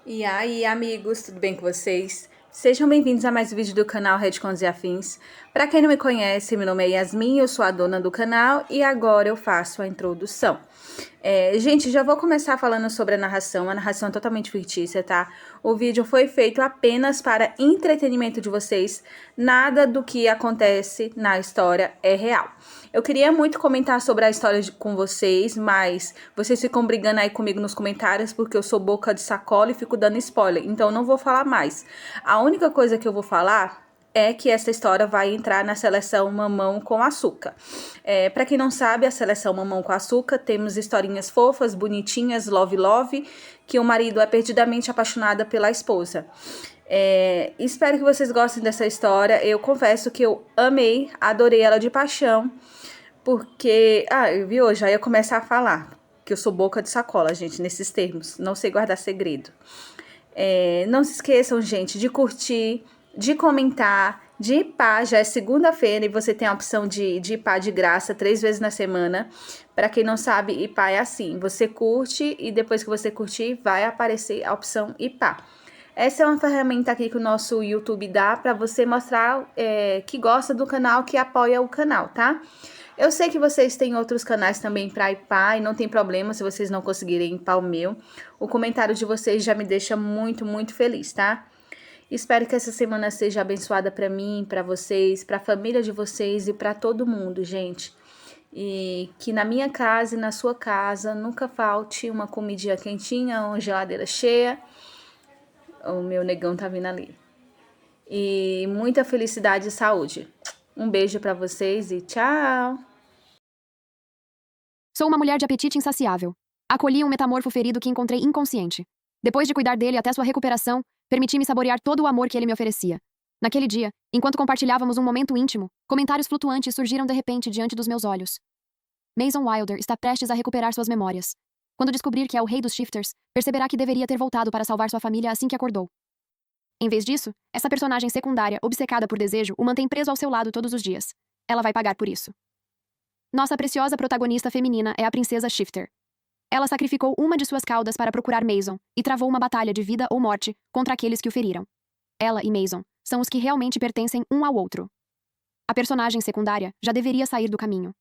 E aí, amigos, tudo bem com vocês? Sejam bem-vindos a mais um vídeo do canal Red Contos e Afins. Para quem não me conhece, meu nome é Yasmin, eu sou a dona do canal e agora eu faço a introdução. Gente, já vou começar falando sobre a narração é totalmente fictícia, tá? O vídeo foi feito apenas para entretenimento de vocês, nada do que acontece na história é real. Eu queria muito comentar sobre a história com vocês, mas vocês ficam brigando aí comigo nos comentários porque eu sou boca de sacola e fico dando spoiler, então eu não vou falar mais. A única coisa que eu vou falar é que essa história vai entrar na seleção Mamão com Açúcar. Para quem não sabe, a seleção Mamão com Açúcar temos historinhas fofas, bonitinhas, love, que o marido é perdidamente apaixonado pela esposa. Espero que vocês gostem dessa história. Eu confesso que eu amei, adorei ela de paixão, porque... eu vi hoje, aí eu começar a falar que eu sou boca de sacola, gente, nesses termos. Não sei guardar segredo. Não se esqueçam, gente, de curtir, de comentar, de IPA. Já é segunda-feira e você tem a opção de IPA de graça 3 vezes na semana. Para quem não sabe, IPA é assim: você curte e depois que você curtir, vai aparecer a opção IPA. Essa é uma ferramenta aqui que o nosso YouTube dá para você mostrar que gosta do canal, que apoia o canal, tá? Eu sei que vocês têm outros canais também para IPA e não tem problema se vocês não conseguirem IPA o meu. O comentário de vocês já me deixa muito, muito feliz, tá? Espero que essa semana seja abençoada para mim, para vocês, para a família de vocês e para todo mundo, gente. E que na minha casa e na sua casa nunca falte uma comidinha quentinha, uma geladeira cheia. O meu negão tá vindo ali. E muita felicidade e saúde. Um beijo para vocês e tchau! Sou uma mulher de apetite insaciável. Acolhi um metamorfo ferido que encontrei inconsciente. Depois de cuidar dele até sua recuperação, permiti-me saborear todo o amor que ele me oferecia. Naquele dia, enquanto compartilhávamos um momento íntimo, comentários flutuantes surgiram de repente diante dos meus olhos. Mason Wilder está prestes a recuperar suas memórias. Quando descobrir que é o rei dos shifters, perceberá que deveria ter voltado para salvar sua família assim que acordou. Em vez disso, essa personagem secundária, obcecada por desejo, o mantém preso ao seu lado todos os dias. Ela vai pagar por isso. Nossa preciosa protagonista feminina é a princesa Shifter. Ela sacrificou uma de suas caudas para procurar Mason e travou uma batalha de vida ou morte contra aqueles que o feriram. Ela e Mason são os que realmente pertencem um ao outro. A personagem secundária já deveria sair do caminho.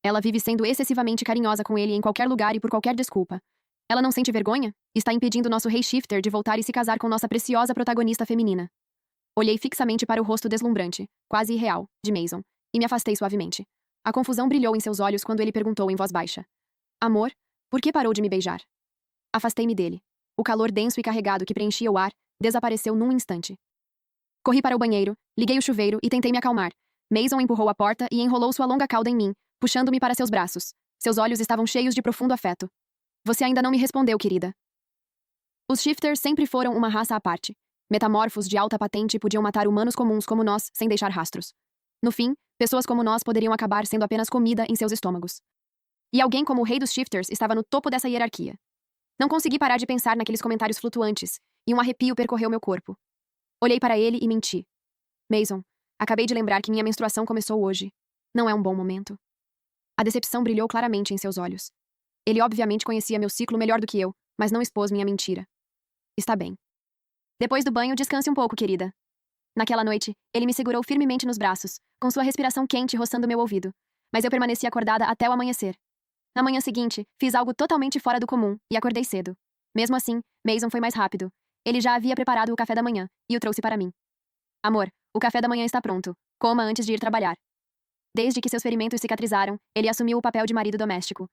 Ela vive sendo excessivamente carinhosa com ele em qualquer lugar e por qualquer desculpa. Ela não sente vergonha? Está impedindo nosso rei Shifter de voltar e se casar com nossa preciosa protagonista feminina. Olhei fixamente para o rosto deslumbrante, quase irreal, de Mason, e me afastei suavemente. A confusão brilhou em seus olhos quando ele perguntou em voz baixa: Amor, por que parou de me beijar? Afastei-me dele. O calor denso e carregado que preenchia o ar desapareceu num instante. Corri para o banheiro, liguei o chuveiro e tentei me acalmar. Mason empurrou a porta e enrolou sua longa cauda em mim, puxando-me para seus braços. Seus olhos estavam cheios de profundo afeto. Você ainda não me respondeu, querida. Os Shifters sempre foram uma raça à parte. Metamorfos de alta patente podiam matar humanos comuns como nós sem deixar rastros. No fim, pessoas como nós poderiam acabar sendo apenas comida em seus estômagos. E alguém como o rei dos Shifters estava no topo dessa hierarquia. Não consegui parar de pensar naqueles comentários flutuantes, e um arrepio percorreu meu corpo. Olhei para ele e menti. Mason, acabei de lembrar que minha menstruação começou hoje. Não é um bom momento. A decepção brilhou claramente em seus olhos. Ele obviamente conhecia meu ciclo melhor do que eu, mas não expôs minha mentira. Está bem. Depois do banho, descanse um pouco, querida. Naquela noite, ele me segurou firmemente nos braços, com sua respiração quente roçando meu ouvido, mas eu permaneci acordada até o amanhecer. Na manhã seguinte, fiz algo totalmente fora do comum e acordei cedo. Mesmo assim, Mason foi mais rápido. Ele já havia preparado o café da manhã e o trouxe para mim. Amor, o café da manhã está pronto. Coma antes de ir trabalhar. Desde que seus ferimentos cicatrizaram, ele assumiu o papel de marido doméstico.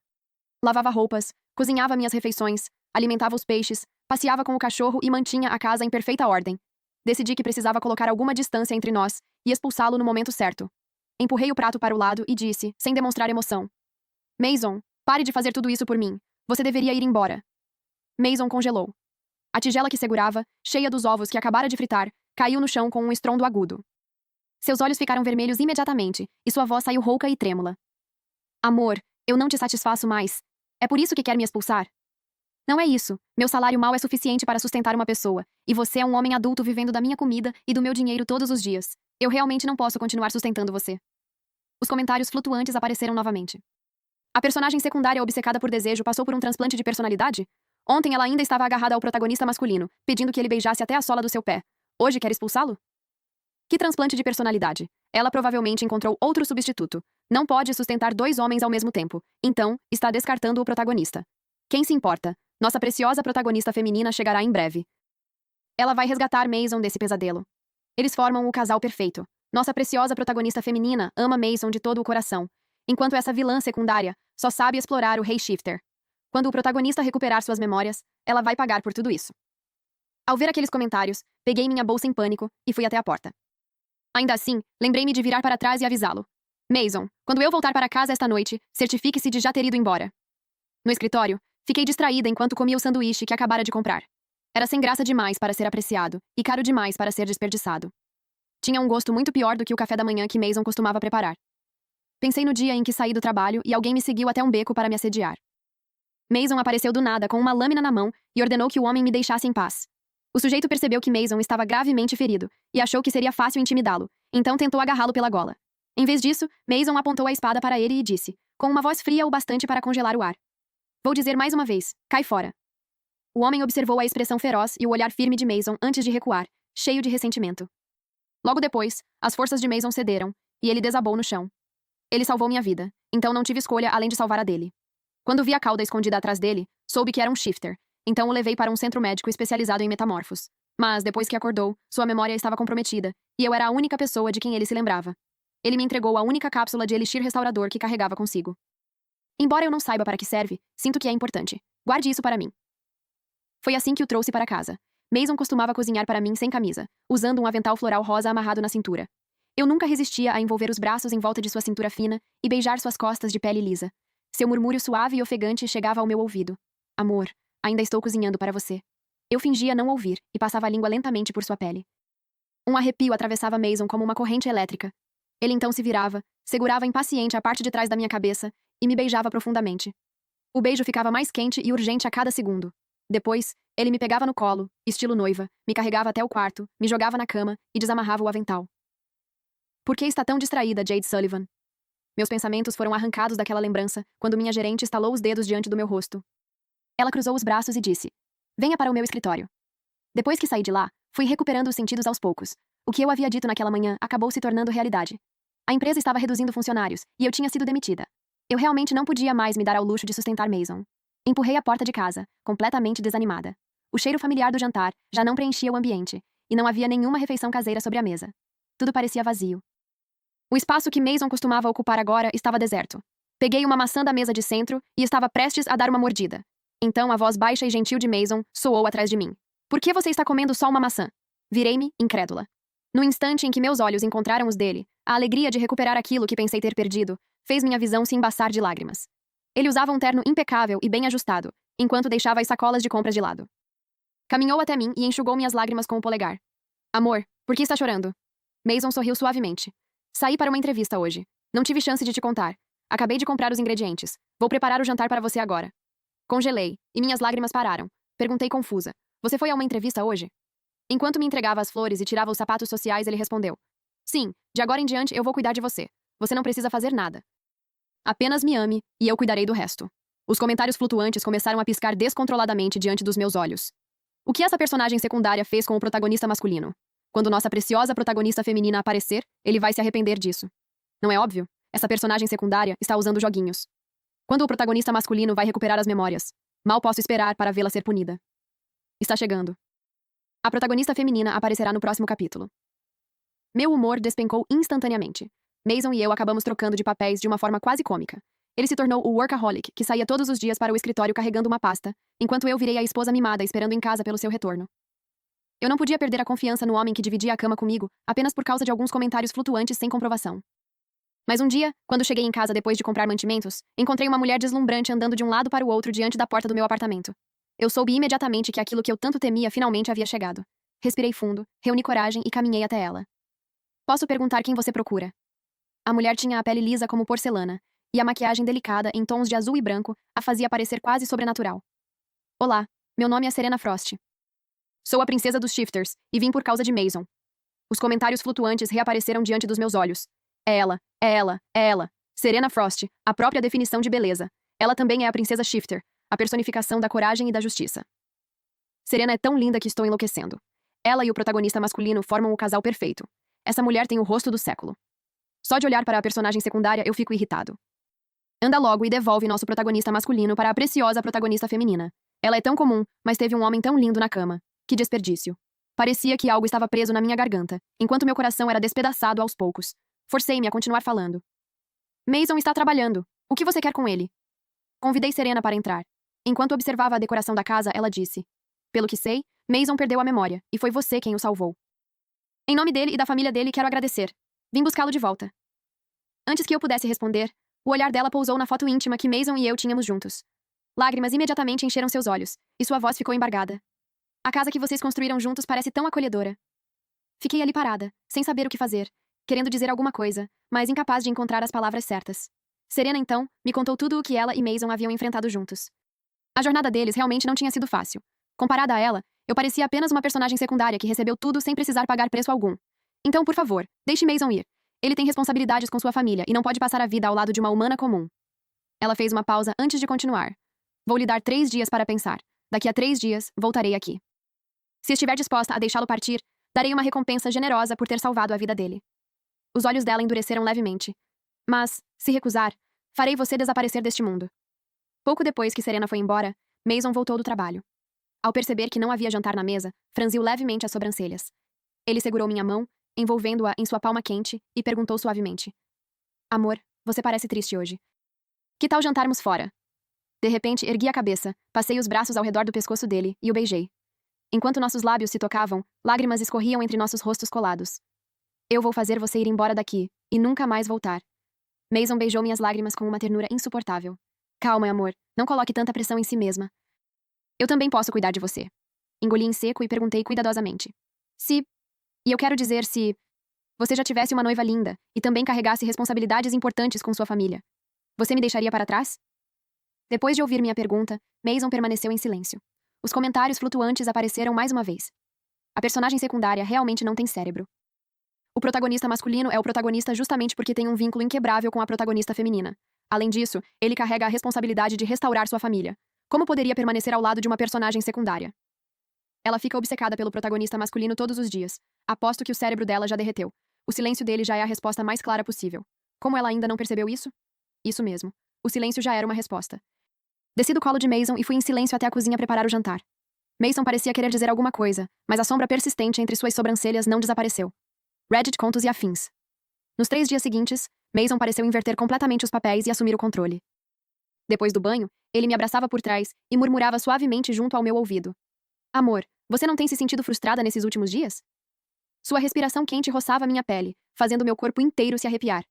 Lavava roupas, cozinhava minhas refeições, alimentava os peixes, passeava com o cachorro e mantinha a casa em perfeita ordem. Decidi que precisava colocar alguma distância entre nós e expulsá-lo no momento certo. Empurrei o prato para o lado e disse, sem demonstrar emoção: Mason, pare de fazer tudo isso por mim. Você deveria ir embora. Mason congelou. A tigela que segurava, cheia dos ovos que acabara de fritar, caiu no chão com um estrondo agudo. Seus olhos ficaram vermelhos imediatamente, e sua voz saiu rouca e trêmula. Amor, eu não te satisfaço mais. É por isso que quer me expulsar? Não é isso. Meu salário mal é suficiente para sustentar uma pessoa, e você é um homem adulto vivendo da minha comida e do meu dinheiro todos os dias. Eu realmente não posso continuar sustentando você. Os comentários flutuantes apareceram novamente. A personagem secundária obcecada por desejo passou por um transplante de personalidade? Ontem ela ainda estava agarrada ao protagonista masculino, pedindo que ele beijasse até a sola do seu pé. Hoje quer expulsá-lo? Que transplante de personalidade. Ela provavelmente encontrou outro substituto. Não pode sustentar 2 homens ao mesmo tempo. Então, está descartando o protagonista. Quem se importa? Nossa preciosa protagonista feminina chegará em breve. Ela vai resgatar Mason desse pesadelo. Eles formam o casal perfeito. Nossa preciosa protagonista feminina ama Mason de todo o coração, enquanto essa vilã secundária só sabe explorar o Rei Shifter. Quando o protagonista recuperar suas memórias, ela vai pagar por tudo isso. Ao ver aqueles comentários, peguei minha bolsa em pânico e fui até a porta. Ainda assim, lembrei-me de virar para trás e avisá-lo. Mason, quando eu voltar para casa esta noite, certifique-se de já ter ido embora. No escritório, fiquei distraída enquanto comia o sanduíche que acabara de comprar. Era sem graça demais para ser apreciado e caro demais para ser desperdiçado. Tinha um gosto muito pior do que o café da manhã que Mason costumava preparar. Pensei no dia em que saí do trabalho e alguém me seguiu até um beco para me assediar. Mason apareceu do nada com uma lâmina na mão e ordenou que o homem me deixasse em paz. O sujeito percebeu que Mason estava gravemente ferido e achou que seria fácil intimidá-lo, então tentou agarrá-lo pela gola. Em vez disso, Mason apontou a espada para ele e disse, com uma voz fria o bastante para congelar o ar: "Vou dizer mais uma vez, cai fora." O homem observou a expressão feroz e o olhar firme de Mason antes de recuar, cheio de ressentimento. Logo depois, as forças de Mason cederam, e ele desabou no chão. Ele salvou minha vida, então não tive escolha além de salvar a dele. Quando vi a cauda escondida atrás dele, soube que era um shifter, então o levei para um centro médico especializado em metamorfos. Mas, depois que acordou, sua memória estava comprometida, e eu era a única pessoa de quem ele se lembrava. Ele me entregou a única cápsula de elixir restaurador que carregava consigo. Embora eu não saiba para que serve, sinto que é importante. Guarde isso para mim. Foi assim que o trouxe para casa. Mason costumava cozinhar para mim sem camisa, usando um avental floral rosa amarrado na cintura. Eu nunca resistia a envolver os braços em volta de sua cintura fina e beijar suas costas de pele lisa. Seu murmúrio suave e ofegante chegava ao meu ouvido. "Amor, ainda estou cozinhando para você." Eu fingia não ouvir e passava a língua lentamente por sua pele. Um arrepio atravessava Mason como uma corrente elétrica. Ele então se virava, segurava impaciente a parte de trás da minha cabeça e me beijava profundamente. O beijo ficava mais quente e urgente a cada segundo. Depois, ele me pegava no colo, estilo noiva, me carregava até o quarto, me jogava na cama e desamarrava o avental. Por que está tão distraída, Jade Sullivan? Meus pensamentos foram arrancados daquela lembrança quando minha gerente estalou os dedos diante do meu rosto. Ela cruzou os braços e disse: "Venha para o meu escritório." Depois que saí de lá, fui recuperando os sentidos aos poucos. O que eu havia dito naquela manhã acabou se tornando realidade. A empresa estava reduzindo funcionários e eu tinha sido demitida. Eu realmente não podia mais me dar ao luxo de sustentar Mason. Empurrei a porta de casa, completamente desanimada. O cheiro familiar do jantar já não preenchia o ambiente, e não havia nenhuma refeição caseira sobre a mesa. Tudo parecia vazio. O espaço que Mason costumava ocupar agora estava deserto. Peguei uma maçã da mesa de centro e estava prestes a dar uma mordida. Então a voz baixa e gentil de Mason soou atrás de mim. "Por que você está comendo só uma maçã?" Virei-me, incrédula. No instante em que meus olhos encontraram os dele, a alegria de recuperar aquilo que pensei ter perdido fez minha visão se embaçar de lágrimas. Ele usava um terno impecável e bem ajustado, enquanto deixava as sacolas de compras de lado. Caminhou até mim e enxugou minhas lágrimas com o polegar. "Amor, por que está chorando?" Mason sorriu suavemente. "Saí para uma entrevista hoje. Não tive chance de te contar. Acabei de comprar os ingredientes. Vou preparar o jantar para você agora." Congelei, e minhas lágrimas pararam. Perguntei confusa: "Você foi a uma entrevista hoje?" Enquanto me entregava as flores e tirava os sapatos sociais, ele respondeu: "Sim, de agora em diante eu vou cuidar de você. Você não precisa fazer nada. Apenas me ame, e eu cuidarei do resto." Os comentários flutuantes começaram a piscar descontroladamente diante dos meus olhos. O que essa personagem secundária fez com o protagonista masculino? Quando nossa preciosa protagonista feminina aparecer, ele vai se arrepender disso. Não é óbvio? Essa personagem secundária está usando joguinhos. Quando o protagonista masculino vai recuperar as memórias? Mal posso esperar para vê-la ser punida. Está chegando. A protagonista feminina aparecerá no próximo capítulo. Meu humor despencou instantaneamente. Mason e eu acabamos trocando de papéis de uma forma quase cômica. Ele se tornou o workaholic, que saía todos os dias para o escritório carregando uma pasta, enquanto eu virei a esposa mimada esperando em casa pelo seu retorno. Eu não podia perder a confiança no homem que dividia a cama comigo, apenas por causa de alguns comentários flutuantes sem comprovação. Mas um dia, quando cheguei em casa depois de comprar mantimentos, encontrei uma mulher deslumbrante andando de um lado para o outro diante da porta do meu apartamento. Eu soube imediatamente que aquilo que eu tanto temia finalmente havia chegado. Respirei fundo, reuni coragem e caminhei até ela. "Posso perguntar quem você procura?" A mulher tinha a pele lisa como porcelana, e a maquiagem delicada em tons de azul e branco a fazia parecer quase sobrenatural. "Olá, meu nome é Serena Frost. Sou a princesa dos Shifters, e vim por causa de Mason." Os comentários flutuantes reapareceram diante dos meus olhos. "É ela, é ela, é ela. Serena Frost, a própria definição de beleza. Ela também é a princesa Shifter, a personificação da coragem e da justiça. Serena é tão linda que estou enlouquecendo. Ela e o protagonista masculino formam o casal perfeito. Essa mulher tem o rosto do século. Só de olhar para a personagem secundária eu fico irritado. Anda logo e devolve nosso protagonista masculino para a preciosa protagonista feminina. Ela é tão comum, mas teve um homem tão lindo na cama. Que desperdício. Parecia que algo estava preso na minha garganta, enquanto meu coração era despedaçado aos poucos. Forcei-me a continuar falando. Mason está trabalhando. O que você quer com ele? Convidei Serena para entrar. Enquanto observava a decoração da casa, ela disse: Pelo que sei, Mason perdeu a memória, e foi você quem o salvou. Em nome dele e da família dele, quero agradecer. Vim buscá-lo de volta. Antes que eu pudesse responder, o olhar dela pousou na foto íntima que Mason e eu tínhamos juntos. Lágrimas imediatamente encheram seus olhos, e sua voz ficou embargada. A casa que vocês construíram juntos parece tão acolhedora. Fiquei ali parada, sem saber o que fazer, querendo dizer alguma coisa, mas incapaz de encontrar as palavras certas. Serena, então, me contou tudo o que ela e Mason haviam enfrentado juntos. A jornada deles realmente não tinha sido fácil. Comparada a ela, eu parecia apenas uma personagem secundária que recebeu tudo sem precisar pagar preço algum. Então, por favor, deixe Mason ir. Ele tem responsabilidades com sua família e não pode passar a vida ao lado de uma humana comum. Ela fez uma pausa antes de continuar. Vou lhe dar 3 dias para pensar. Daqui a 3 dias, voltarei aqui. Se estiver disposta a deixá-lo partir, darei uma recompensa generosa por ter salvado a vida dele. Os olhos dela endureceram levemente. Mas, se recusar, farei você desaparecer deste mundo. Pouco depois que Serena foi embora, Mason voltou do trabalho. Ao perceber que não havia jantar na mesa, franziu levemente as sobrancelhas. Ele segurou minha mão, envolvendo-a em sua palma quente, e perguntou suavemente: Amor, você parece triste hoje. Que tal jantarmos fora? De repente, ergui a cabeça, passei os braços ao redor do pescoço dele e o beijei. Enquanto nossos lábios se tocavam, lágrimas escorriam entre nossos rostos colados. Eu vou fazer você ir embora daqui, e nunca mais voltar. Mason beijou minhas lágrimas com uma ternura insuportável. Calma, amor, não coloque tanta pressão em si mesma. Eu também posso cuidar de você. Engoli em seco e perguntei cuidadosamente. E eu quero dizer se você já tivesse uma noiva linda e também carregasse responsabilidades importantes com sua família, você me deixaria para trás? Depois de ouvir minha pergunta, Mason permaneceu em silêncio. Os comentários flutuantes apareceram mais uma vez. A personagem secundária realmente não tem cérebro. O protagonista masculino é o protagonista justamente porque tem um vínculo inquebrável com a protagonista feminina. Além disso, ele carrega a responsabilidade de restaurar sua família. Como poderia permanecer ao lado de uma personagem secundária? Ela fica obcecada pelo protagonista masculino todos os dias. Aposto que o cérebro dela já derreteu. O silêncio dele já é a resposta mais clara possível. Como ela ainda não percebeu isso? Isso mesmo. O silêncio já era uma resposta. Desci do colo de Mason e fui em silêncio até a cozinha preparar o jantar. Mason parecia querer dizer alguma coisa, mas a sombra persistente entre suas sobrancelhas não desapareceu. Reddit, contos e afins. Nos 3 dias seguintes, Mason pareceu inverter completamente os papéis e assumir o controle. Depois do banho, ele me abraçava por trás e murmurava suavemente junto ao meu ouvido. Amor, você não tem se sentido frustrada nesses últimos dias? Sua respiração quente roçava minha pele, fazendo meu corpo inteiro se arrepiar.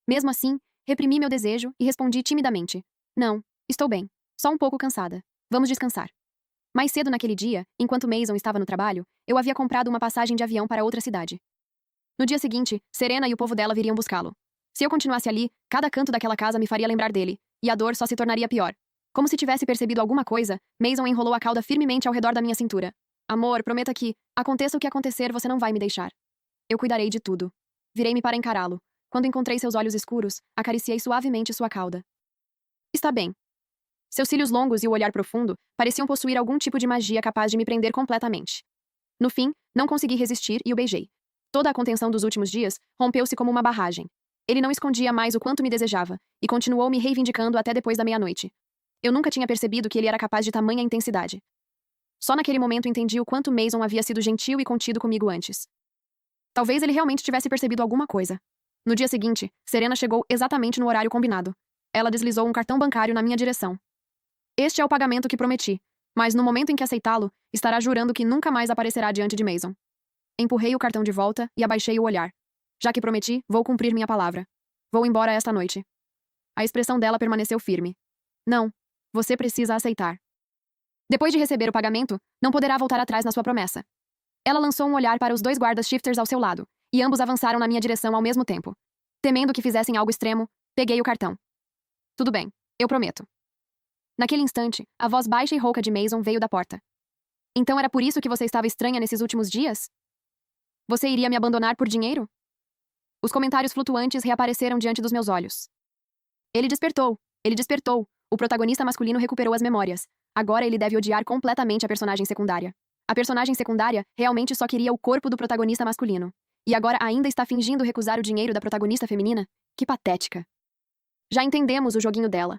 Mesmo assim, reprimi meu desejo e respondi timidamente. Não, estou bem. Só um pouco cansada. Vamos descansar. Mais cedo naquele dia, enquanto Mason estava no trabalho, eu havia comprado uma passagem de avião para outra cidade. No dia seguinte, Serena e o povo dela viriam buscá-lo. Se eu continuasse ali, cada canto daquela casa me faria lembrar dele, e a dor só se tornaria pior. Como se tivesse percebido alguma coisa, Mason enrolou a cauda firmemente ao redor da minha cintura. Amor, prometa que, aconteça o que acontecer, você não vai me deixar. Eu cuidarei de tudo. Virei-me para encará-lo. Quando encontrei seus olhos escuros, acariciei suavemente sua cauda. Está bem. Seus cílios longos e o olhar profundo pareciam possuir algum tipo de magia capaz de me prender completamente. No fim, não consegui resistir e o beijei. Toda a contenção dos últimos dias rompeu-se como uma barragem. Ele não escondia mais o quanto me desejava, e continuou me reivindicando até depois da meia-noite. Eu nunca tinha percebido que ele era capaz de tamanha intensidade. Só naquele momento entendi o quanto Mason havia sido gentil e contido comigo antes. Talvez ele realmente tivesse percebido alguma coisa. No dia seguinte, Serena chegou exatamente no horário combinado. Ela deslizou um cartão bancário na minha direção. Este é o pagamento que prometi, mas no momento em que aceitá-lo, estará jurando que nunca mais aparecerá diante de Mason. Empurrei o cartão de volta e abaixei o olhar. Já que prometi, vou cumprir minha palavra. Vou embora esta noite. A expressão dela permaneceu firme. Não, você precisa aceitar. Depois de receber o pagamento, não poderá voltar atrás na sua promessa. Ela lançou um olhar para os 2 guardas shifters ao seu lado, e ambos avançaram na minha direção ao mesmo tempo. Temendo que fizessem algo extremo, peguei o cartão. Tudo bem, eu prometo. Naquele instante, a voz baixa e rouca de Mason veio da porta. Então era por isso que você estava estranha nesses últimos dias? Você iria me abandonar por dinheiro? Os comentários flutuantes reapareceram diante dos meus olhos. Ele despertou, O protagonista masculino recuperou as memórias. Agora ele deve odiar completamente a personagem secundária. A personagem secundária realmente só queria o corpo do protagonista masculino. E agora ainda está fingindo recusar o dinheiro da protagonista feminina? Que patética. Já entendemos o joguinho dela.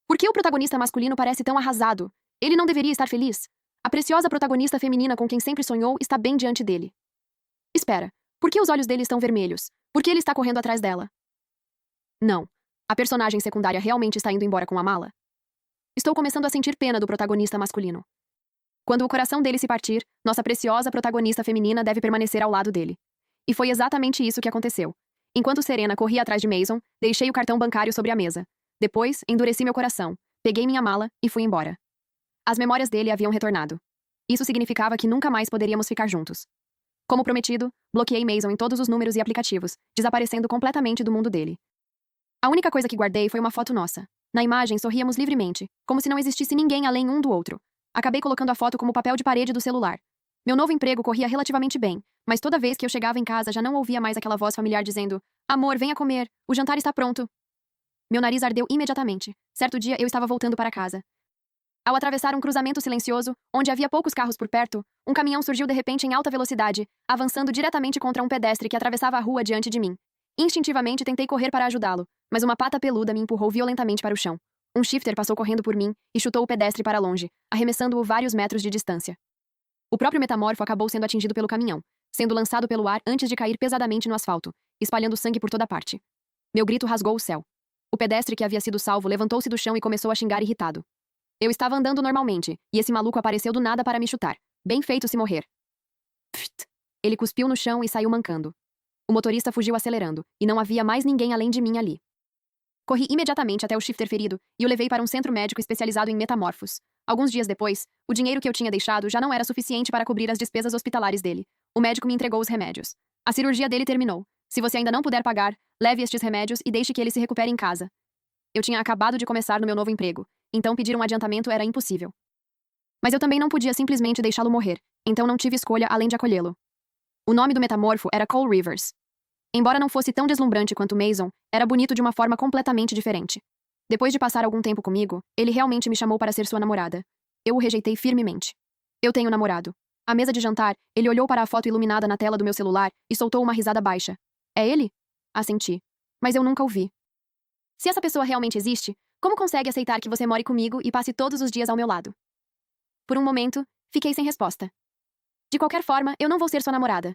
Por que o protagonista masculino parece tão arrasado? Ele não deveria estar feliz? A preciosa protagonista feminina com quem sempre sonhou está bem diante dele. Espera, por que os olhos dele estão vermelhos? Por que ele está correndo atrás dela? Não. A personagem secundária realmente está indo embora com a mala? Estou começando a sentir pena do protagonista masculino. Quando o coração dele se partir, nossa preciosa protagonista feminina deve permanecer ao lado dele. E foi exatamente isso que aconteceu. Enquanto Serena corria atrás de Mason, deixei o cartão bancário sobre a mesa. Depois, endureci meu coração, peguei minha mala e fui embora. As memórias dele haviam retornado. Isso significava que nunca mais poderíamos ficar juntos. Como prometido, bloqueei Mason em todos os números e aplicativos, desaparecendo completamente do mundo dele. A única coisa que guardei foi uma foto nossa. Na imagem, sorríamos livremente, como se não existisse ninguém além um do outro. Acabei colocando a foto como papel de parede do celular. Meu novo emprego corria relativamente bem, mas toda vez que eu chegava em casa já não ouvia mais aquela voz familiar dizendo: "Amor, venha comer, o jantar está pronto." Meu nariz ardeu imediatamente. Certo dia eu estava voltando para casa. Ao atravessar um cruzamento silencioso, onde havia poucos carros por perto, um caminhão surgiu de repente em alta velocidade, avançando diretamente contra um pedestre que atravessava a rua diante de mim. Instintivamente tentei correr para ajudá-lo, mas uma pata peluda me empurrou violentamente para o chão. Um shifter passou correndo por mim e chutou o pedestre para longe, arremessando-o vários metros de distância. O próprio metamorfo acabou sendo atingido pelo caminhão, sendo lançado pelo ar antes de cair pesadamente no asfalto, espalhando sangue por toda parte. Meu grito rasgou o céu. O pedestre que havia sido salvo levantou-se do chão e começou a xingar irritado. Eu estava andando normalmente, e esse maluco apareceu do nada para me chutar. Bem feito se morrer. Pft! Ele cuspiu no chão e saiu mancando. O motorista fugiu acelerando, e não havia mais ninguém além de mim ali. Corri imediatamente até o shifter ferido e o levei para um centro médico especializado em metamorfos. Alguns dias depois, o dinheiro que eu tinha deixado já não era suficiente para cobrir as despesas hospitalares dele. O médico me entregou os remédios. A cirurgia dele terminou. Se você ainda não puder pagar, leve estes remédios e deixe que ele se recupere em casa. Eu tinha acabado de começar no meu novo emprego, então pedir um adiantamento era impossível. Mas eu também não podia simplesmente deixá-lo morrer, então não tive escolha além de acolhê-lo. O nome do metamorfo era Cole Rivers. Embora não fosse tão deslumbrante quanto Mason, era bonito de uma forma completamente diferente. Depois de passar algum tempo comigo, ele realmente me chamou para ser sua namorada. Eu o rejeitei firmemente. Eu tenho namorado. À mesa de jantar, ele olhou para a foto iluminada na tela do meu celular e soltou uma risada baixa. É ele? Assenti. Mas eu nunca o vi. Se essa pessoa realmente existe, como consegue aceitar que você more comigo e passe todos os dias ao meu lado? Por um momento, fiquei sem resposta. De qualquer forma, eu não vou ser sua namorada.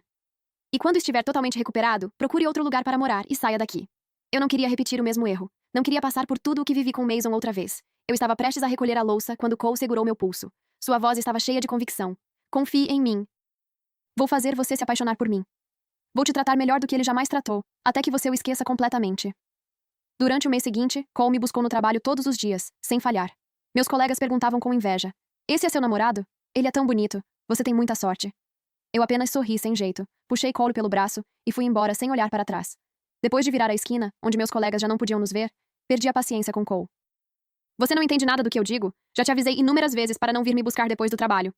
E quando estiver totalmente recuperado, procure outro lugar para morar e saia daqui. Eu não queria repetir o mesmo erro. Não queria passar por tudo o que vivi com Mason outra vez. Eu estava prestes a recolher a louça quando Cole segurou meu pulso. Sua voz estava cheia de convicção. Confie em mim. Vou fazer você se apaixonar por mim. Vou te tratar melhor do que ele jamais tratou, até que você o esqueça completamente. Durante o mês seguinte, Cole me buscou no trabalho todos os dias, sem falhar. Meus colegas perguntavam com inveja: "Esse é seu namorado? Ele é tão bonito. Você tem muita sorte." Eu apenas sorri sem jeito, puxei Cole pelo braço e fui embora sem olhar para trás. Depois de virar a esquina, onde meus colegas já não podiam nos ver, perdi a paciência com Cole. "Você não entende nada do que eu digo? Já te avisei inúmeras vezes para não vir me buscar depois do trabalho.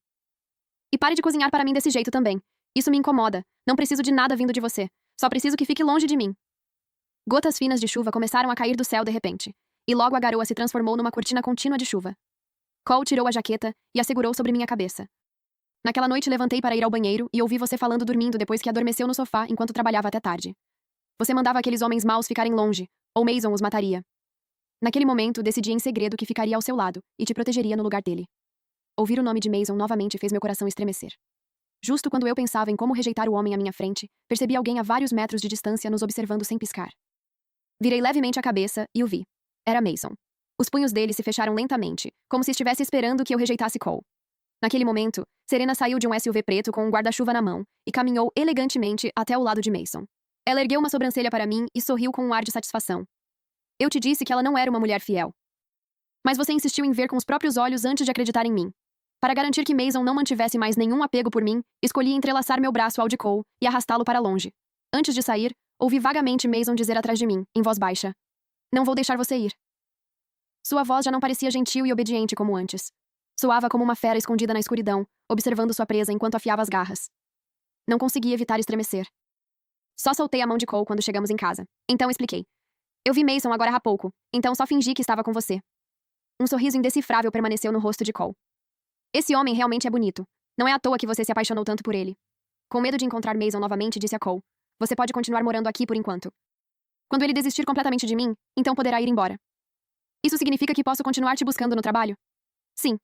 E pare de cozinhar para mim desse jeito também. Isso me incomoda. Não preciso de nada vindo de você. Só preciso que fique longe de mim." Gotas finas de chuva começaram a cair do céu de repente, e logo a garoa se transformou numa cortina contínua de chuva. Cole tirou a jaqueta e a segurou sobre minha cabeça. "Naquela noite levantei para ir ao banheiro e ouvi você falando dormindo depois que adormeceu no sofá enquanto trabalhava até tarde. Você mandava aqueles homens maus ficarem longe, ou Mason os mataria. Naquele momento, decidi em segredo que ficaria ao seu lado e te protegeria no lugar dele." Ouvir o nome de Mason novamente fez meu coração estremecer. Justo quando eu pensava em como rejeitar o homem à minha frente, percebi alguém a vários metros de distância nos observando sem piscar. Virei levemente a cabeça e o vi. Era Mason. Os punhos dele se fecharam lentamente, como se estivesse esperando que eu rejeitasse Cole. Naquele momento, Serena saiu de um SUV preto com um guarda-chuva na mão e caminhou elegantemente até o lado de Mason. Ela ergueu uma sobrancelha para mim e sorriu com um ar de satisfação. "Eu te disse que ela não era uma mulher fiel. Mas você insistiu em ver com os próprios olhos antes de acreditar em mim. Para garantir que Mason não mantivesse mais nenhum apego por mim, escolhi entrelaçar meu braço ao de Cole e arrastá-lo para longe. Antes de sair, ouvi vagamente Mason dizer atrás de mim, em voz baixa: "Não vou deixar você ir." Sua voz já não parecia gentil e obediente como antes. Soava como uma fera escondida na escuridão, observando sua presa enquanto afiava as garras. Não consegui evitar estremecer. Só soltei a mão de Cole quando chegamos em casa. Então expliquei: "Eu vi Mason agora há pouco, então só fingi que estava com você." Um sorriso indecifrável permaneceu no rosto de Cole. Esse homem realmente é bonito. Não é à toa que você se apaixonou tanto por ele. Com medo de encontrar Mason novamente, disse a Cole. Você pode continuar morando aqui por enquanto. Quando ele desistir completamente de mim, então poderá ir embora. Isso significa que posso continuar te buscando no trabalho? Sim.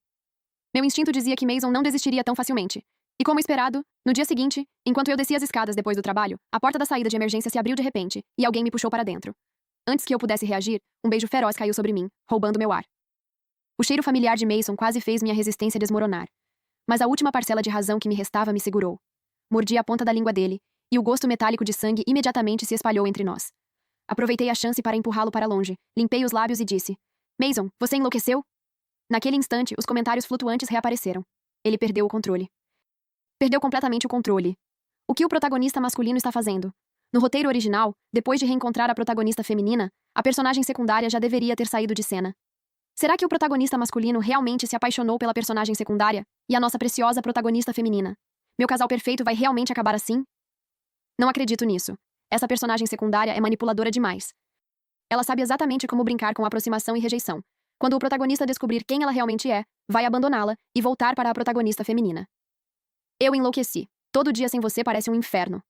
Meu instinto dizia que Mason não desistiria tão facilmente. E como esperado, no dia seguinte, enquanto eu descia as escadas depois do trabalho, a porta da saída de emergência se abriu de repente, e alguém me puxou para dentro. Antes que eu pudesse reagir, um beijo feroz caiu sobre mim, roubando meu ar. O cheiro familiar de Mason quase fez minha resistência desmoronar. Mas a última parcela de razão que me restava me segurou. Mordi a ponta da língua dele, e o gosto metálico de sangue imediatamente se espalhou entre nós. Aproveitei a chance para empurrá-lo para longe, limpei os lábios e disse: Mason, você enlouqueceu? Naquele instante, os comentários flutuantes reapareceram. Ele perdeu o controle. Perdeu completamente o controle. O que o protagonista masculino está fazendo? No roteiro original, depois de reencontrar a protagonista feminina, a personagem secundária já deveria ter saído de cena. Será que o protagonista masculino realmente se apaixonou pela personagem secundária e a nossa preciosa protagonista feminina? Meu casal perfeito vai realmente acabar assim? Não acredito nisso. Essa personagem secundária é manipuladora demais. Ela sabe exatamente como brincar com aproximação e rejeição. Quando o protagonista descobrir quem ela realmente é, vai abandoná-la e voltar para a protagonista feminina. Eu enlouqueci. Todo dia sem você parece um inferno.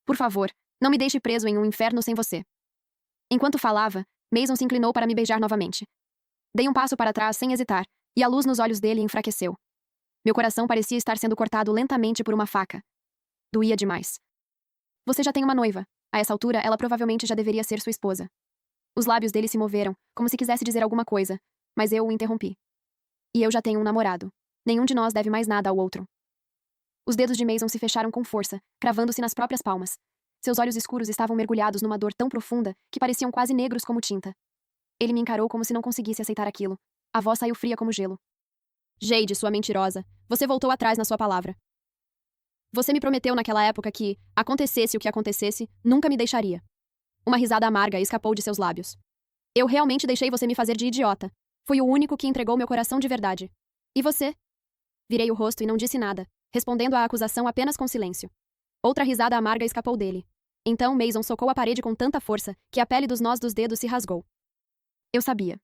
Por favor, não me deixe preso em um inferno sem você. Enquanto falava, Mason se inclinou para me beijar novamente. Dei um passo para trás sem hesitar, e a luz nos olhos dele enfraqueceu. Meu coração parecia estar sendo cortado lentamente por uma faca. Doía demais. Você já tem uma noiva. A essa altura, ela provavelmente já deveria ser sua esposa. Os lábios dele se moveram, como se quisesse dizer alguma coisa, mas eu o interrompi. E eu já tenho um namorado. Nenhum de nós deve mais nada ao outro. Os dedos de Mason se fecharam com força, cravando-se nas próprias palmas. Seus olhos escuros estavam mergulhados numa dor tão profunda que pareciam quase negros como tinta. Ele me encarou como se não conseguisse aceitar aquilo. A voz saiu fria como gelo. Jade, sua mentirosa, você voltou atrás na sua palavra. Você me prometeu naquela época que, acontecesse o que acontecesse, nunca me deixaria. Uma risada amarga escapou de seus lábios. Eu realmente deixei você me fazer de idiota. Fui o único que entregou meu coração de verdade. E você? Virei o rosto e não disse nada, respondendo à acusação apenas com silêncio. Outra risada amarga escapou dele. Então Mason socou a parede com tanta força que a pele dos nós dos dedos se rasgou. Eu sabia.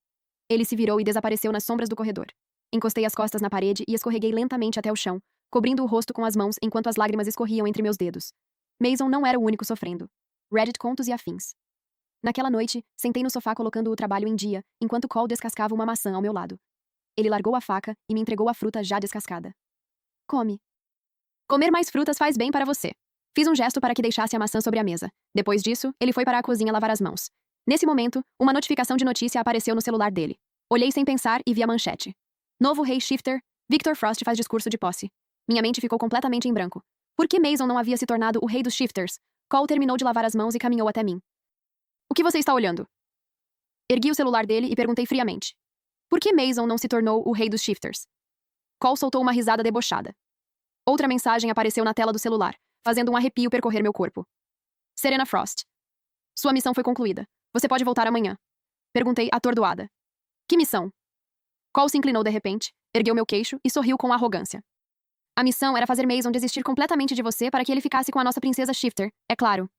Ele se virou e desapareceu nas sombras do corredor. Encostei as costas na parede e escorreguei lentamente até o chão, cobrindo o rosto com as mãos enquanto as lágrimas escorriam entre meus dedos. Mason não era o único sofrendo. Reddit Contos e Afins. Naquela noite, sentei no sofá colocando o trabalho em dia, enquanto Cole descascava uma maçã ao meu lado. Ele largou a faca e me entregou a fruta já descascada. Come. Comer mais frutas faz bem para você. Fiz um gesto para que deixasse a maçã sobre a mesa. Depois disso, ele foi para a cozinha lavar as mãos. Nesse momento, uma notificação de notícia apareceu no celular dele. Olhei sem pensar e vi a manchete. Novo rei Shifter, Victor Frost faz discurso de posse. Minha mente ficou completamente em branco. Por que Mason não havia se tornado o rei dos Shifters? Cole terminou de lavar as mãos e caminhou até mim. O que você está olhando? Ergui o celular dele e perguntei friamente. Por que Mason não se tornou o rei dos Shifters? Cole soltou uma risada debochada. Outra mensagem apareceu na tela do celular, fazendo um arrepio percorrer meu corpo. Serena Frost. Sua missão foi concluída. Você pode voltar amanhã. Perguntei atordoada. Que missão? Cole se inclinou de repente, ergueu meu queixo e sorriu com arrogância. A missão era fazer Mason desistir completamente de você para que ele ficasse com a nossa princesa Shifter, é claro.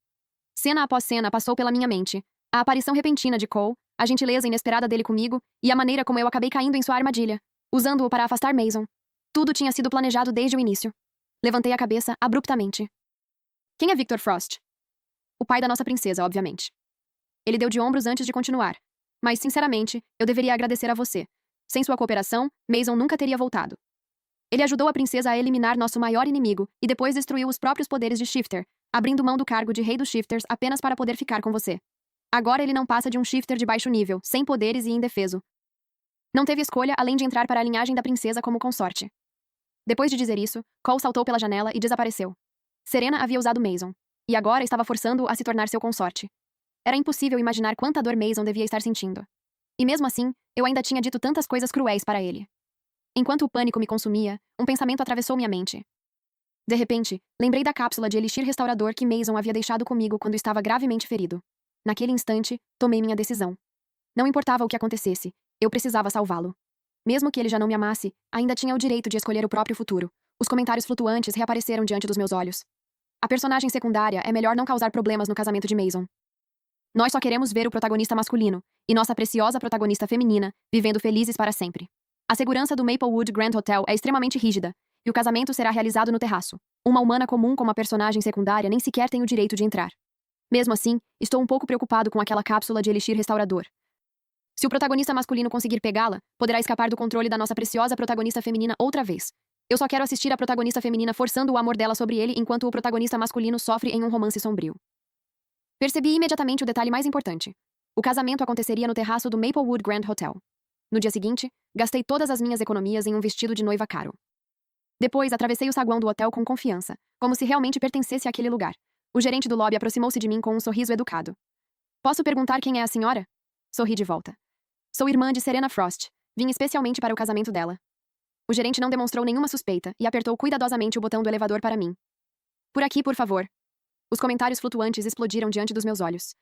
Cena após cena passou pela minha mente. A aparição repentina de Cole, a gentileza inesperada dele comigo e a maneira como eu acabei caindo em sua armadilha, usando-o para afastar Mason. Tudo tinha sido planejado desde o início. Levantei a cabeça abruptamente. Quem é Victor Frost? O pai da nossa princesa, obviamente. Ele deu de ombros antes de continuar. Mas, sinceramente, eu deveria agradecer a você. Sem sua cooperação, Mason nunca teria voltado. Ele ajudou a princesa a eliminar nosso maior inimigo e depois destruiu os próprios poderes de Shifter, abrindo mão do cargo de rei dos Shifters apenas para poder ficar com você. Agora ele não passa de um Shifter de baixo nível, sem poderes e indefeso. Não teve escolha além de entrar para a linhagem da princesa como consorte. Depois de dizer isso, Cole saltou pela janela e desapareceu. Serena havia usado Mason, e agora estava forçando-o a se tornar seu consorte. Era impossível imaginar quanta dor Mason devia estar sentindo. E mesmo assim, eu ainda tinha dito tantas coisas cruéis para ele. Enquanto o pânico me consumia, um pensamento atravessou minha mente. De repente, lembrei da cápsula de elixir restaurador que Mason havia deixado comigo quando estava gravemente ferido. Naquele instante, tomei minha decisão. Não importava o que acontecesse, eu precisava salvá-lo. Mesmo que ele já não me amasse, ainda tinha o direito de escolher o próprio futuro. Os comentários flutuantes reapareceram diante dos meus olhos. A personagem secundária é melhor não causar problemas no casamento de Mason. Nós só queremos ver o protagonista masculino e nossa preciosa protagonista feminina vivendo felizes para sempre. A segurança do Maplewood Grand Hotel é extremamente rígida e o casamento será realizado no terraço. Uma humana comum como a personagem secundária nem sequer tem o direito de entrar. Mesmo assim, estou um pouco preocupado com aquela cápsula de elixir restaurador. Se o protagonista masculino conseguir pegá-la, poderá escapar do controle da nossa preciosa protagonista feminina outra vez. Eu só quero assistir a protagonista feminina forçando o amor dela sobre ele enquanto o protagonista masculino sofre em um romance sombrio. Percebi imediatamente o detalhe mais importante. O casamento aconteceria no terraço do Maplewood Grand Hotel. No dia seguinte, gastei todas as minhas economias em um vestido de noiva caro. Depois, atravessei o saguão do hotel com confiança, como se realmente pertencesse àquele lugar. O gerente do lobby aproximou-se de mim com um sorriso educado. Posso perguntar quem é a senhora? Sorri de volta. Sou irmã de Serena Frost. Vim especialmente para o casamento dela. O gerente não demonstrou nenhuma suspeita e apertou cuidadosamente o botão do elevador para mim. Por aqui, por favor. Os comentários flutuantes explodiram diante dos meus olhos.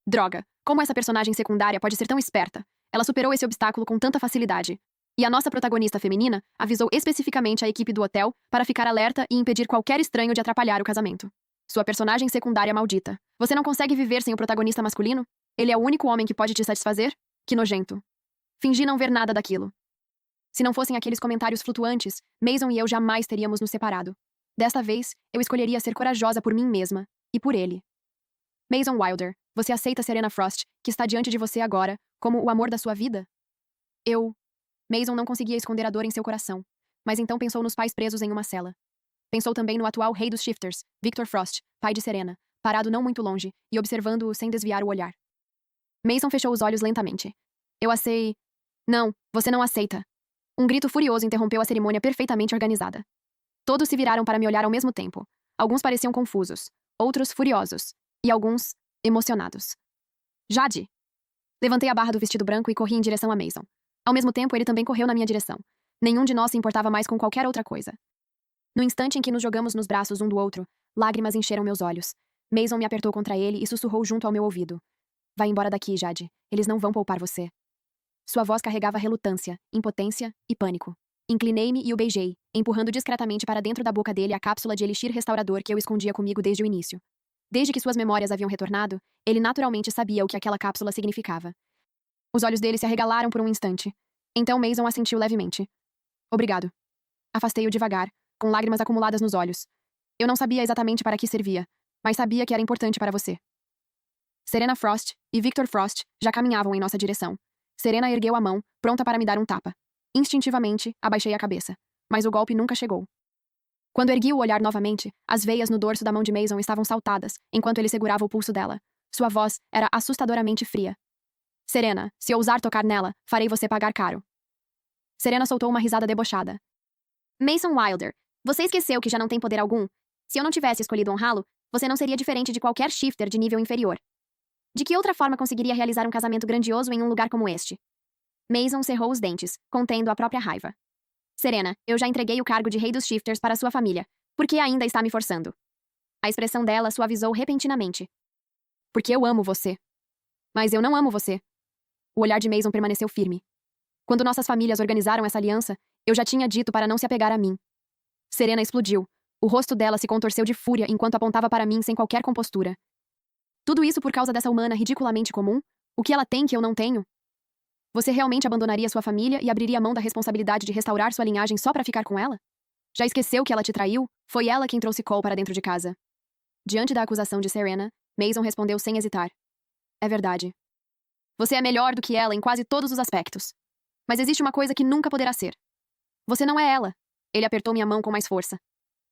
Droga, como essa personagem secundária pode ser tão esperta? Ela superou esse obstáculo com tanta facilidade. E a nossa protagonista feminina avisou especificamente a equipe do hotel para ficar alerta e impedir qualquer estranho de atrapalhar o casamento. Sua personagem secundária maldita. Você não consegue viver sem o protagonista masculino? Ele é o único homem que pode te satisfazer? Que nojento. Fingi não ver nada daquilo. Se não fossem aqueles comentários flutuantes, Mason e eu jamais teríamos nos separado. Desta vez, eu escolheria ser corajosa por mim mesma e por ele. Mason Wilder, você aceita Serena Frost, que está diante de você agora, como o amor da sua vida? Mason não conseguia esconder a dor em seu coração, mas então pensou nos pais presos em uma cela. Pensou também no atual rei dos Shifters, Victor Frost, pai de Serena, parado não muito longe e observando-o sem desviar o olhar. Mason fechou os olhos lentamente. Não, você não aceita. Um grito furioso interrompeu a cerimônia perfeitamente organizada. Todos se viraram para me olhar ao mesmo tempo. Alguns pareciam confusos, outros furiosos, e alguns emocionados. Jade! Levantei a barra do vestido branco e corri em direção a Mason. Ao mesmo tempo, ele também correu na minha direção. Nenhum de nós se importava mais com qualquer outra coisa. No instante em que nos jogamos nos braços um do outro, lágrimas encheram meus olhos. Mason me apertou contra ele e sussurrou junto ao meu ouvido. Vai embora daqui, Jade. Eles não vão poupar você. Sua voz carregava relutância, impotência e pânico. Inclinei-me e o beijei, empurrando discretamente para dentro da boca dele a cápsula de elixir restaurador que eu escondia comigo desde o início. Desde que suas memórias haviam retornado, ele naturalmente sabia o que aquela cápsula significava. Os olhos dele se arregalaram por um instante. Então Mason assentiu levemente. Obrigado. Afastei-o devagar, com lágrimas acumuladas nos olhos. Eu não sabia exatamente para que servia, mas sabia que era importante para você. Serena Frost e Victor Frost já caminhavam em nossa direção. Serena ergueu a mão, pronta para me dar um tapa. Instintivamente, abaixei a cabeça, mas o golpe nunca chegou. Quando ergui o olhar novamente, as veias no dorso da mão de Mason estavam saltadas, enquanto ele segurava o pulso dela. Sua voz era assustadoramente fria. Serena, se ousar tocar nela, farei você pagar caro. Serena soltou uma risada debochada. Mason Wilder, você esqueceu que já não tem poder algum? Se eu não tivesse escolhido honrá-lo, você não seria diferente de qualquer shifter de nível inferior. De que outra forma conseguiria realizar um casamento grandioso em um lugar como este? Mason cerrou os dentes, contendo a própria raiva. Serena, eu já entreguei o cargo de rei dos shifters para sua família. Por que ainda está me forçando? A expressão dela suavizou repentinamente. Porque eu amo você. Mas eu não amo você. O olhar de Mason permaneceu firme. Quando nossas famílias organizaram essa aliança, eu já tinha dito para não se apegar a mim. Serena explodiu. O rosto dela se contorceu de fúria enquanto apontava para mim sem qualquer compostura. Tudo isso por causa dessa humana ridiculamente comum? O que ela tem que eu não tenho? Você realmente abandonaria sua família e abriria mão da responsabilidade de restaurar sua linhagem só para ficar com ela? Já esqueceu que ela te traiu? Foi ela quem trouxe Cole para dentro de casa. Diante da acusação de Serena, Mason respondeu sem hesitar. É verdade. Você é melhor do que ela em quase todos os aspectos. Mas existe uma coisa que nunca poderá ser. Você não é ela. Ele apertou minha mão com mais força.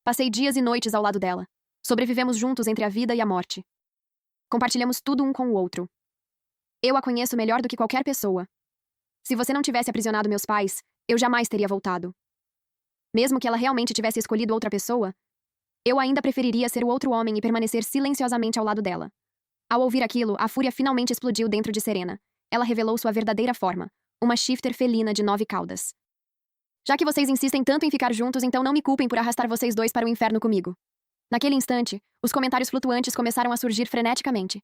Passei dias e noites ao lado dela. Sobrevivemos juntos entre a vida e a morte. Compartilhamos tudo um com o outro. Eu a conheço melhor do que qualquer pessoa. Se você não tivesse aprisionado meus pais, eu jamais teria voltado. Mesmo que ela realmente tivesse escolhido outra pessoa, eu ainda preferiria ser o outro homem e permanecer silenciosamente ao lado dela. Ao ouvir aquilo, a fúria finalmente explodiu dentro de Serena. Ela revelou sua verdadeira forma, uma shifter felina de 9 caudas. Já que vocês insistem tanto em ficar juntos, então não me culpem por arrastar vocês dois para o inferno comigo. Naquele instante, os comentários flutuantes começaram a surgir freneticamente.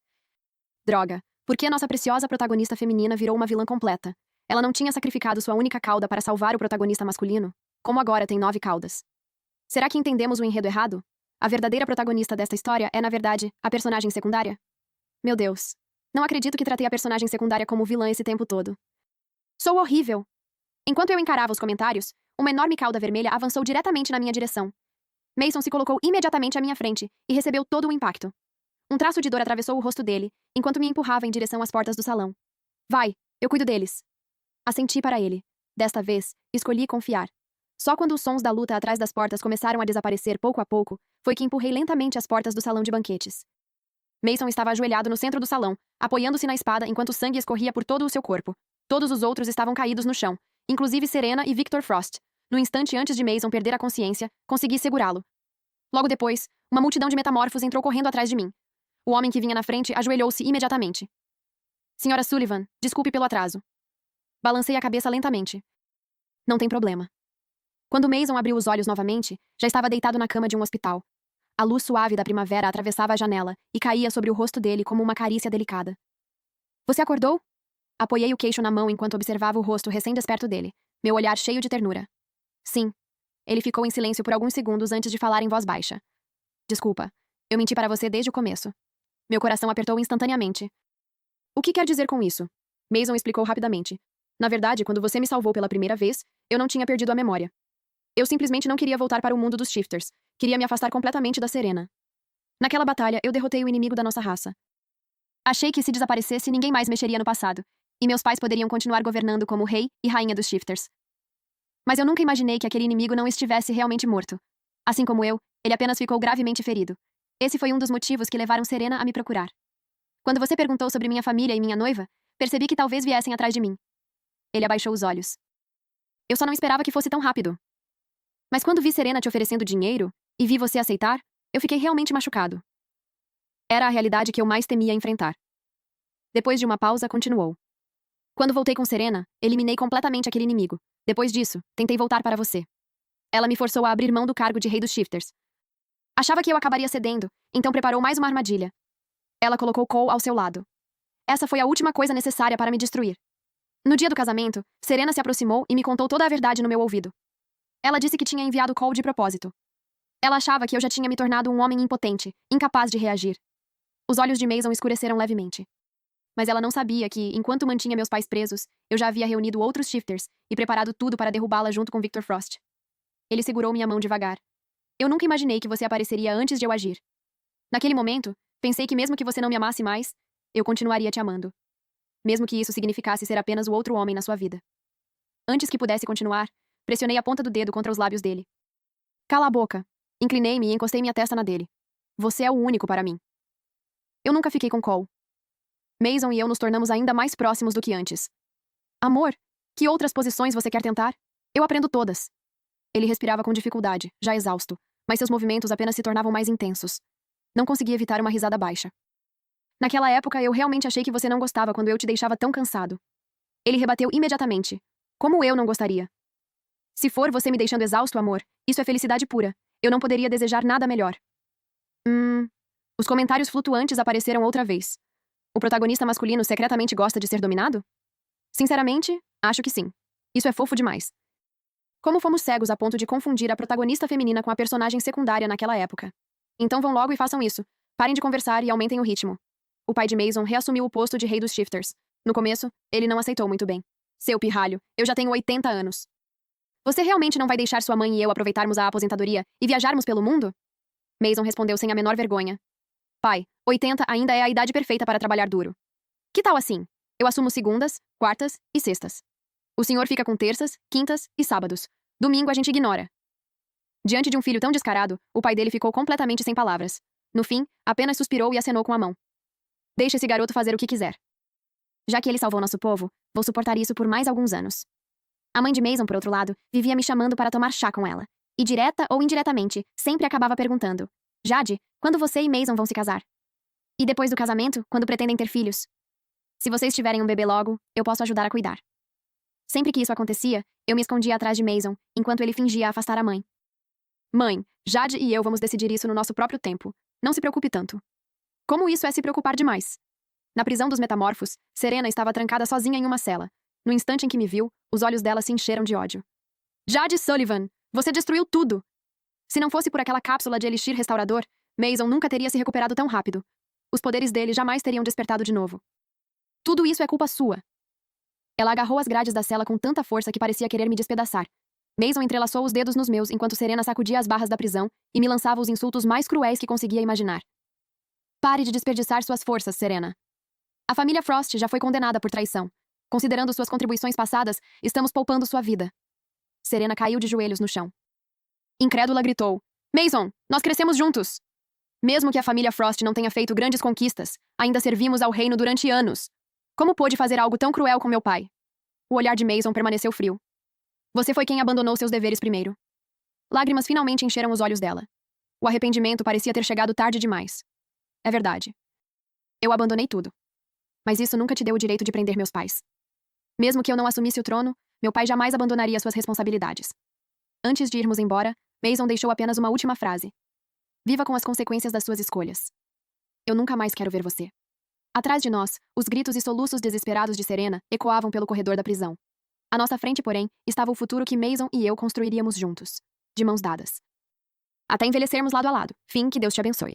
Droga, por que a nossa preciosa protagonista feminina virou uma vilã completa? Ela não tinha sacrificado sua única cauda para salvar o protagonista masculino? Como agora tem 9 caudas? Será que entendemos o enredo errado? A verdadeira protagonista desta história é, na verdade, a personagem secundária? Meu Deus. Não acredito que tratei a personagem secundária como vilã esse tempo todo. Sou horrível. Enquanto eu encarava os comentários, uma enorme cauda vermelha avançou diretamente na minha direção. Mason se colocou imediatamente à minha frente e recebeu todo o impacto. Um traço de dor atravessou o rosto dele, enquanto me empurrava em direção às portas do salão. Vai, eu cuido deles. Assenti para ele. Desta vez, escolhi confiar. Só quando os sons da luta atrás das portas começaram a desaparecer pouco a pouco, foi que empurrei lentamente as portas do salão de banquetes. Mason estava ajoelhado no centro do salão, apoiando-se na espada enquanto o sangue escorria por todo o seu corpo. Todos os outros estavam caídos no chão, inclusive Serena e Victor Frost. No instante antes de Mason perder a consciência, consegui segurá-lo. Logo depois, uma multidão de metamorfos entrou correndo atrás de mim. O homem que vinha na frente ajoelhou-se imediatamente. Senhora Sullivan, desculpe pelo atraso. Balancei a cabeça lentamente. Não tem problema. Quando Mason abriu os olhos novamente, já estava deitado na cama de um hospital. A luz suave da primavera atravessava a janela e caía sobre o rosto dele como uma carícia delicada. Você acordou? Apoiei o queixo na mão enquanto observava o rosto recém-desperto dele, meu olhar cheio de ternura. Sim. Ele ficou em silêncio por alguns segundos antes de falar em voz baixa. Desculpa, eu menti para você desde o começo. Meu coração apertou instantaneamente. O que quer dizer com isso? Mason explicou rapidamente. Na verdade, quando você me salvou pela primeira vez, eu não tinha perdido a memória. Eu simplesmente não queria voltar para o mundo dos Shifters. Queria me afastar completamente da Serena. Naquela batalha, eu derrotei o inimigo da nossa raça. Achei que se desaparecesse, ninguém mais mexeria no passado, e meus pais poderiam continuar governando como rei e rainha dos Shifters. Mas eu nunca imaginei que aquele inimigo não estivesse realmente morto. Assim como eu, ele apenas ficou gravemente ferido. Esse foi um dos motivos que levaram Serena a me procurar. Quando você perguntou sobre minha família e minha noiva, percebi que talvez viessem atrás de mim. Ele abaixou os olhos. Eu só não esperava que fosse tão rápido. Mas quando vi Serena te oferecendo dinheiro, e vi você aceitar, eu fiquei realmente machucado. Era a realidade que eu mais temia enfrentar. Depois de uma pausa, continuou. Quando voltei com Serena, eliminei completamente aquele inimigo. Depois disso, tentei voltar para você. Ela me forçou a abrir mão do cargo de rei dos Shifters. Achava que eu acabaria cedendo, então preparou mais uma armadilha. Ela colocou Cole ao seu lado. Essa foi a última coisa necessária para me destruir. No dia do casamento, Serena se aproximou e me contou toda a verdade no meu ouvido. Ela disse que tinha enviado Cole de propósito. Ela achava que eu já tinha me tornado um homem impotente, incapaz de reagir. Os olhos de Mason escureceram levemente. Mas ela não sabia que, enquanto mantinha meus pais presos, eu já havia reunido outros Shifters e preparado tudo para derrubá-la junto com Victor Frost. Ele segurou minha mão devagar. Eu nunca imaginei que você apareceria antes de eu agir. Naquele momento, pensei que mesmo que você não me amasse mais, eu continuaria te amando. Mesmo que isso significasse ser apenas o outro homem na sua vida. Antes que pudesse continuar, pressionei a ponta do dedo contra os lábios dele. Cala a boca. Inclinei-me e encostei minha testa na dele. Você é o único para mim. Eu nunca fiquei com Cole. Mason e eu nos tornamos ainda mais próximos do que antes. Amor, que outras posições você quer tentar? Eu aprendo todas. Ele respirava com dificuldade, já exausto, mas seus movimentos apenas se tornavam mais intensos. Não conseguia evitar uma risada baixa. Naquela época, eu realmente achei que você não gostava quando eu te deixava tão cansado. Ele rebateu imediatamente. Como eu não gostaria? Se for você me deixando exausto, amor, isso é felicidade pura. Eu não poderia desejar nada melhor. Os comentários flutuantes apareceram outra vez. O protagonista masculino secretamente gosta de ser dominado? Sinceramente, acho que sim. Isso é fofo demais. Como fomos cegos a ponto de confundir a protagonista feminina com a personagem secundária naquela época. Então vão logo e façam isso. Parem de conversar e aumentem o ritmo. O pai de Mason reassumiu o posto de rei dos Shifters. No começo, ele não aceitou muito bem. Seu pirralho, eu já tenho 80 anos. Você realmente não vai deixar sua mãe e eu aproveitarmos a aposentadoria e viajarmos pelo mundo? Mason respondeu sem a menor vergonha. Pai, 80 ainda é a idade perfeita para trabalhar duro. Que tal assim? Eu assumo segundas, quartas e sextas. O senhor fica com terças, quintas e sábados. Domingo a gente ignora. Diante de um filho tão descarado, o pai dele ficou completamente sem palavras. No fim, apenas suspirou e acenou com a mão. Deixe esse garoto fazer o que quiser. Já que ele salvou nosso povo, vou suportar isso por mais alguns anos. A mãe de Mason, por outro lado, vivia me chamando para tomar chá com ela. E direta ou indiretamente, sempre acabava perguntando: Jade, quando você e Mason vão se casar? E depois do casamento, quando pretendem ter filhos? Se vocês tiverem um bebê logo, eu posso ajudar a cuidar. Sempre que isso acontecia, eu me escondia atrás de Mason, enquanto ele fingia afastar a mãe. Mãe, Jade e eu vamos decidir isso no nosso próprio tempo. Não se preocupe tanto. Como isso é se preocupar demais? Na prisão dos metamorfos, Serena estava trancada sozinha em uma cela. No instante em que me viu, os olhos dela se encheram de ódio. Jade Sullivan, você destruiu tudo! Se não fosse por aquela cápsula de elixir restaurador, Mason nunca teria se recuperado tão rápido. Os poderes dele jamais teriam despertado de novo. Tudo isso é culpa sua. Ela agarrou as grades da cela com tanta força que parecia querer me despedaçar. Mason entrelaçou os dedos nos meus enquanto Serena sacudia as barras da prisão e me lançava os insultos mais cruéis que conseguia imaginar. Pare de desperdiçar suas forças, Serena. A família Frost já foi condenada por traição. Considerando suas contribuições passadas, estamos poupando sua vida. Serena caiu de joelhos no chão. Incrédula gritou. Mason, nós crescemos juntos. Mesmo que a família Frost não tenha feito grandes conquistas, ainda servimos ao reino durante anos. Como pôde fazer algo tão cruel com meu pai? O olhar de Mason permaneceu frio. Você foi quem abandonou seus deveres primeiro. Lágrimas finalmente encheram os olhos dela. O arrependimento parecia ter chegado tarde demais. É verdade. Eu abandonei tudo. Mas isso nunca te deu o direito de prender meus pais. Mesmo que eu não assumisse o trono, meu pai jamais abandonaria suas responsabilidades. Antes de irmos embora, Mason deixou apenas uma última frase. Viva com as consequências das suas escolhas. Eu nunca mais quero ver você. Atrás de nós, os gritos e soluços desesperados de Serena ecoavam pelo corredor da prisão. À nossa frente, porém, estava o futuro que Mason e eu construiríamos juntos, de mãos dadas. Até envelhecermos lado a lado. Fim, que Deus te abençoe.